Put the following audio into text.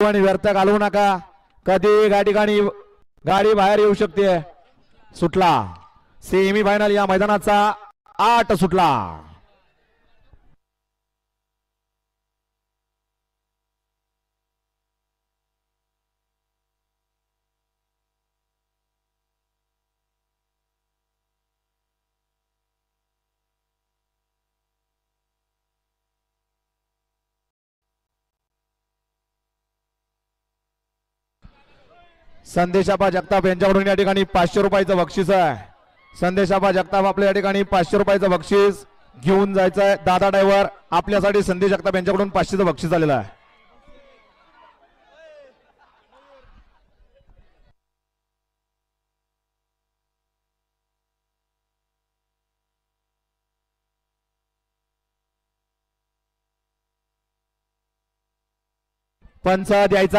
पण व्यर्थ घालवू नका, कधी गाडी बाहेर येऊ शकते. सुटला सेमी फायनल या मैदानाचा 8 सुटला. संदेशाबा जगताप यांच्याकडून या ठिकाणी 500 रुपयाचं बक्षीस आहे. संदेशाबा जगताप आपल्या या ठिकाणी 500 रुपयाचं बक्षीस घेऊन जायचं आहे. दादा ड्रायव्हर आपल्यासाठी संदेश जगताप यांच्याकडून 500चं बक्षीस आलेलं आहे. पंच द्यायचा